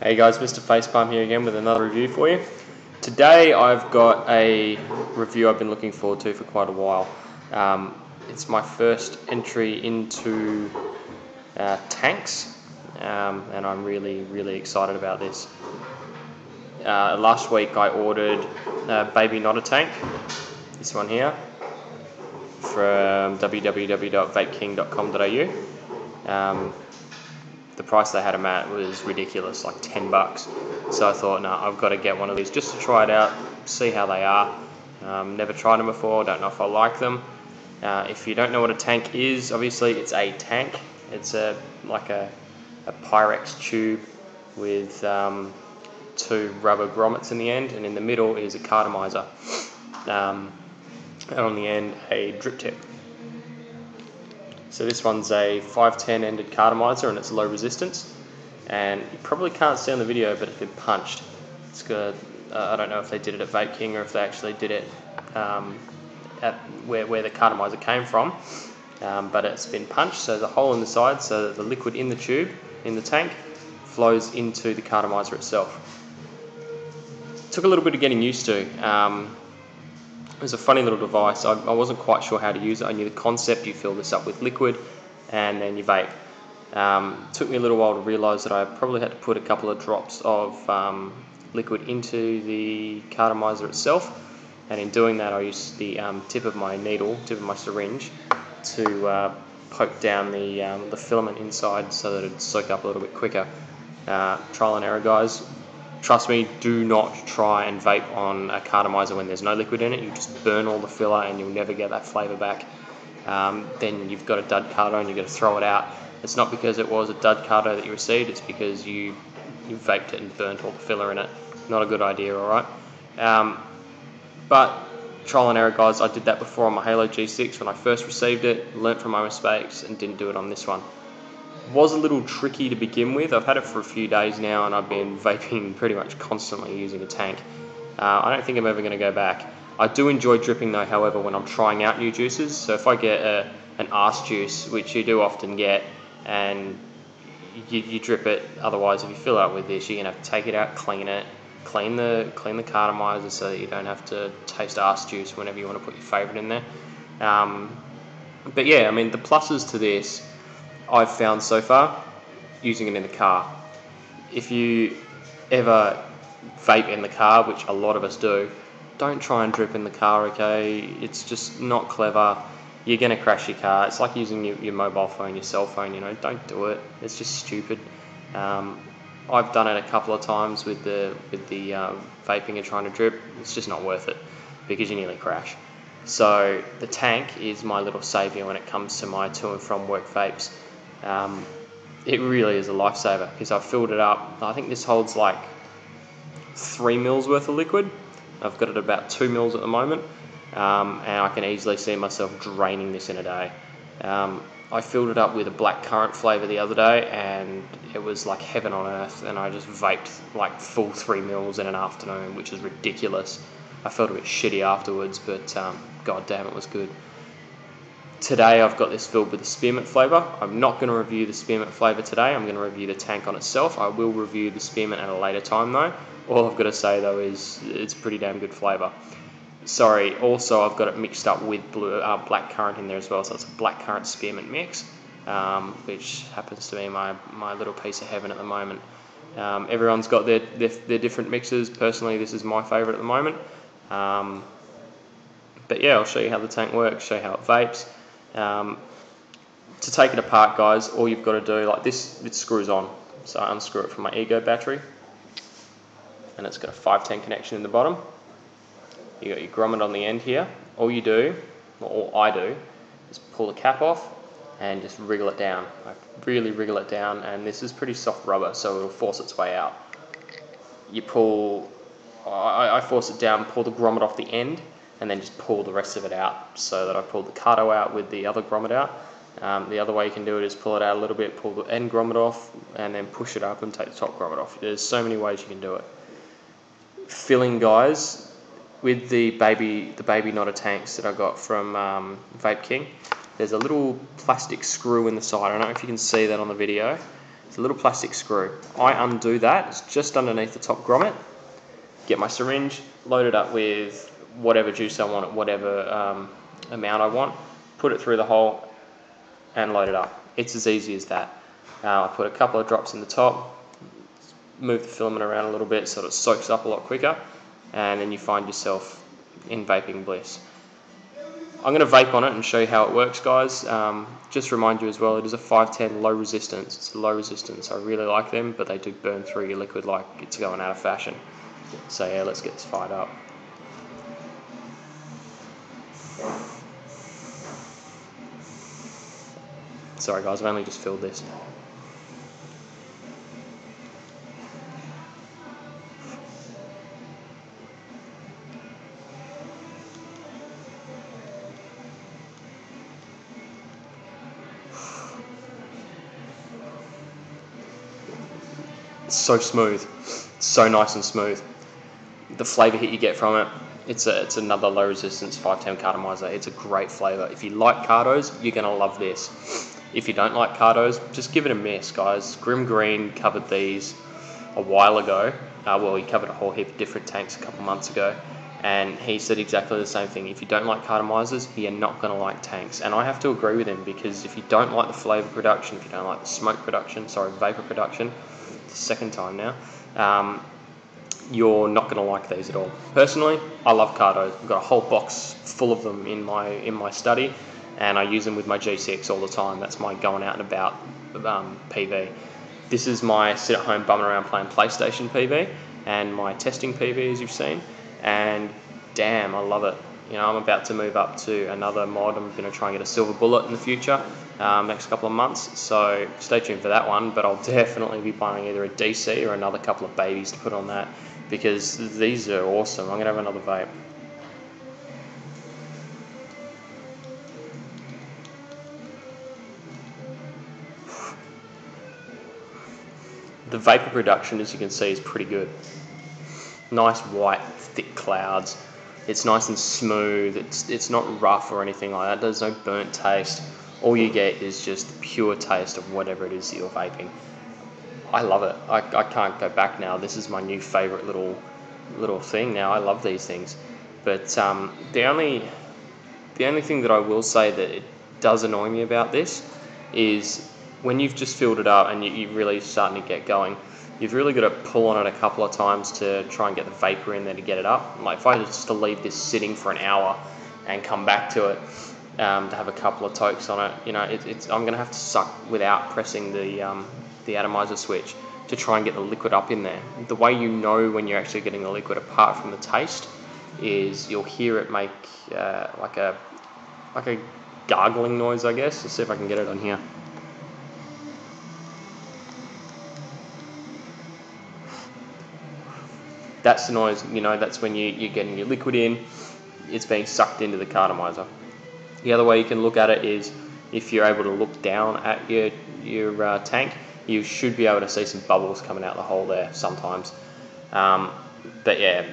Hey guys, Mr. Facepalm here again with another review for you. Today I've got a review I've been looking forward to for quite a while. It's my first entry into tanks, and I'm really excited about this. Last week I ordered baby Notta tank, this one here, from www.vapeking.com.au. The price they had them at was ridiculous, like $10. So I thought, no, I've got to get one of these just to try it out, see how they are. Never tried them before, don't know if I like them. If you don't know what a tank is, obviously it's a tank. It's like a Pyrex tube with two rubber grommets in the end, and in the middle is a cartomizer, and on the end a drip tip. So this one's a 510 ended cartomizer and it's low resistance, and you probably can't see on the video but it's been punched. It's got, I don't know if they did it at Vape King or if they actually did it at where the cartomizer came from, but it's been punched, so there's a hole in the side so that the liquid in the tube, in the tank, flows into the cartomizer itself. Took a little bit of getting used to. It was a funny little device. I wasn't quite sure how to use it. I knew the concept. You fill this up with liquid and then you vape. Took me a little while to realise that I probably had to put a couple of drops of liquid into the cartomizer itself, and in doing that I used the tip of my needle, tip of my syringe, to poke down the filament inside so that it'd soak up a little bit quicker. Trial and error, guys. Trust me, do not try and vape on a cartomizer when there's no liquid in it. You just burn all the filler and you'll never get that flavour back. Then you've got a dud carto and you've got to throw it out. It's not because it was a dud carto that you received, it's because you vaped it and burnt all the filler in it. Not a good idea, alright? But trial and error, guys. I did that before on my Halo G6 when I first received it, learnt from my mistakes and didn't do it on this one. Was a little tricky to begin with. I've had it for a few days now and I've been vaping pretty much constantly using a tank. I don't think I'm ever going to go back. I do enjoy dripping though, however, when I'm trying out new juices. So if I get an arse juice, which you do often get, and you drip it, otherwise if you fill out with this you're going to have to take it out, clean it, clean the cartomizer so that you don't have to taste arse juice whenever you want to put your favourite in there. But yeah, I mean, the pluses to this I've found so far, using it in the car. If you ever vape in the car, which a lot of us do, don't try and drip in the car, okay? It's just not clever. You're going to crash your car. It's like using your mobile phone, your cell phone, you know, don't do it. It's just stupid. I've done it a couple of times with the vaping and trying to drip. It's just not worth it because you nearly crash. So the tank is my little saviour when it comes to my to and from work vapes. It really is a lifesaver because I've filled it up. I think this holds like 3 mils worth of liquid. I've got it about 2 mils at the moment, and I can easily see myself draining this in a day. I filled it up with a black currant flavour the other day and it was like heaven on earth, and I just vaped like full 3 mils in an afternoon, which is ridiculous. I felt a bit shitty afterwards, but god damn, it was good. Today I've got this filled with the spearmint flavour. I'm not going to review the spearmint flavour today. I'm going to review the tank on itself. I will review the spearmint at a later time though. All I've got to say though is it's pretty damn good flavour. Sorry, also I've got it mixed up with black currant in there as well, so it's a black currant spearmint mix, which happens to be my little piece of heaven at the moment. Everyone's got their different mixes. Personally, this is my favourite at the moment. But yeah, I'll show you how the tank works, show you how it vapes. To take it apart, guys, all you've got to do, like this, it screws on. So I unscrew it from my Ego battery, and it's got a 510 connection in the bottom. You got your grommet on the end here. All you do, or all I do, is pull the cap off and just wriggle it down. Like really wriggle it down, and this is pretty soft rubber, so it'll force its way out. You pull, I force it down, pull the grommet off the end, and then just pull the rest of it out, so that I pulled the carto out with the other grommet out. The other way you can do it is pull it out a little bit, pull the end grommet off, and then push it up and take the top grommet off. There's so many ways you can do it. Filling, guys, with the baby Notta tanks that I got from Vape King, there's a little plastic screw in the side. I don't know if you can see that on the video. It's a little plastic screw. I undo that, it's just underneath the top grommet, get my syringe, load it up with whatever juice I want, whatever amount I want, put it through the hole and load it up. It's as easy as that. I put a couple of drops in the top, move the filament around a little bit so that it soaks up a lot quicker, and then you find yourself in vaping bliss. I'm going to vape on it and show you how it works, guys. Just remind you as well, it is a 510 low resistance. It's a low resistance. I really like them, but they do burn through your liquid like it's going out of fashion. So yeah, let's get this fired up. Sorry guys, I've only just filled this. It's so smooth, it's so nice and smooth. The flavour hit you get from it, it's another low resistance 510 cartomizer. It's a great flavour. If you like cartos, you're going to love this. If you don't like cartos, just give it a miss, guys. Grim Green covered these a while ago. Well, he covered a whole heap of different tanks a couple months ago, and he said exactly the same thing. If you don't like cartomizers, you're not going to like tanks. And I have to agree with him, because if you don't like the flavour production, if you don't like the smoke production, vapour production, it's the second time now, you're not going to like these at all. Personally, I love cartos. I've got a whole box full of them in my study, and I use them with my G6 all the time. That's my going out and about PV. This is my sit at home bumming around playing PlayStation PV, and my testing PV, as you've seen, and damn, I love it. You know, I'm about to move up to another mod. I'm going to try and get a silver bullet in the future, next couple of months, so stay tuned for that one, but I'll definitely be buying either a DC or another couple of babies to put on that, because these are awesome. I'm going to have another vape. The vapor production, as you can see, is pretty good. Nice white, thick clouds. It's nice and smooth. It's not rough or anything like that. There's no burnt taste. All you get is just the pure taste of whatever it is that you're vaping. I love it. I can't go back now. This is my new favourite little thing now. I love these things. But the only thing that I will say that it does annoy me about this is when you've just filled it up and you're really starting to get going, you've really got to pull on it a couple of times to try and get the vapor in there to get it up. Like if I just to leave this sitting for an hour and come back to it to have a couple of tokes on it, you know, I'm going to have to suck without pressing the atomizer switch to try and get the liquid up in there. The way you know when you're actually getting the liquid, apart from the taste, is you'll hear it make like a gargling noise, I guess. Let's see if I can get it on here. That's the noise, you know, that's when you're getting your liquid in, it's being sucked into the cartomizer. The other way you can look at it is if you're able to look down at your tank, you should be able to see some bubbles coming out the hole there sometimes. But yeah,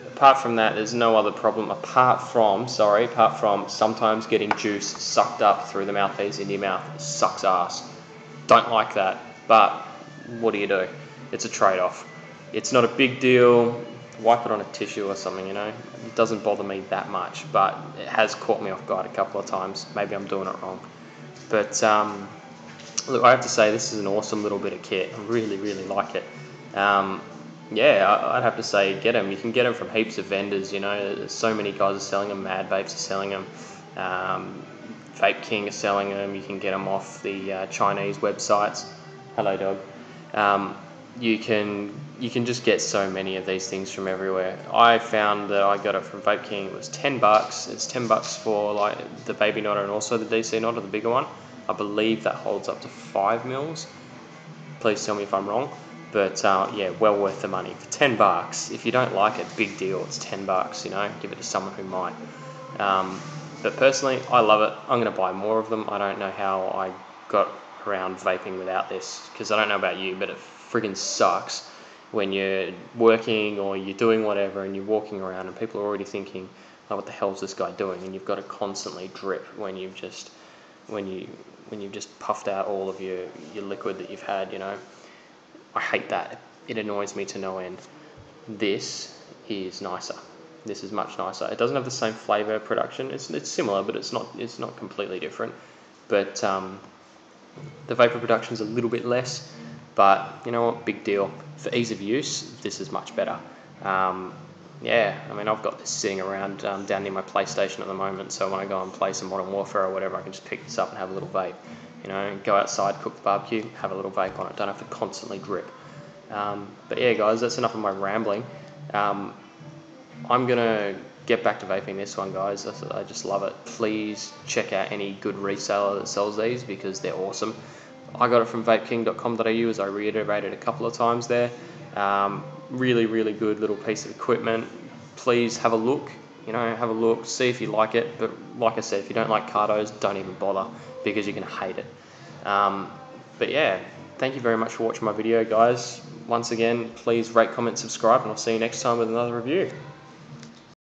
apart from that, there's no other problem apart from sometimes getting juice sucked up through the mouthpiece into your mouth. It sucks ass. Don't like that, but what do you do? It's a trade-off. It's not a big deal. Wipe it on a tissue or something, you know. It doesn't bother me that much, but it has caught me off guard a couple of times. Maybe I'm doing it wrong. But look, I have to say this is an awesome little bit of kit. I really, really like it. Yeah, I'd have to say get them. You can get them from heaps of vendors, you know. There's so many guys are selling them. Mad Vapes are selling them. Vape King are selling them. You can get them off the Chinese websites. Hello, dog. You can just get so many of these things from everywhere. I found that I got it from Vape King. It was $10. It's $10 for like the baby Notta and also the DC Notta, the bigger one. I believe that holds up to 5 mils. Please tell me if I'm wrong. But yeah, well worth the money for $10. If you don't like it, big deal. It's $10. You know, give it to someone who might. But personally, I love it. I'm going to buy more of them. I don't know how I got around vaping without this, because I don't know about you, but it friggin' sucks when you're working or you're doing whatever and you're walking around and people are already thinking, oh, what the hell's this guy doing? And you've got to constantly drip when you when you've just puffed out all of your liquid that you've had, you know. I hate that. It annoys me to no end. This is nicer. This is much nicer. It doesn't have the same flavour production. It's similar, but it's not completely different. But the vapour production is a little bit less. But you know what? Big deal. For ease of use, this is much better. Yeah, I mean, I've got this sitting around down near my PlayStation at the moment, so when I go and play some Modern Warfare or whatever, I can just pick this up and have a little vape. You know, go outside, cook the barbecue, have a little vape on it. Don't have to constantly drip. But yeah, guys, that's enough of my rambling. I'm going to get back to vaping this one, guys. I just love it. Please check out any good reseller that sells these because they're awesome. I got it from vapeking.com.au, as I reiterated a couple of times there. Really, really good little piece of equipment. Please have a look, you know, have a look, see if you like it. But like I said, if you don't like Cartos, don't even bother because you're going to hate it. But yeah, thank you very much for watching my video, guys. Once again, please rate, comment, subscribe, and I'll see you next time with another review.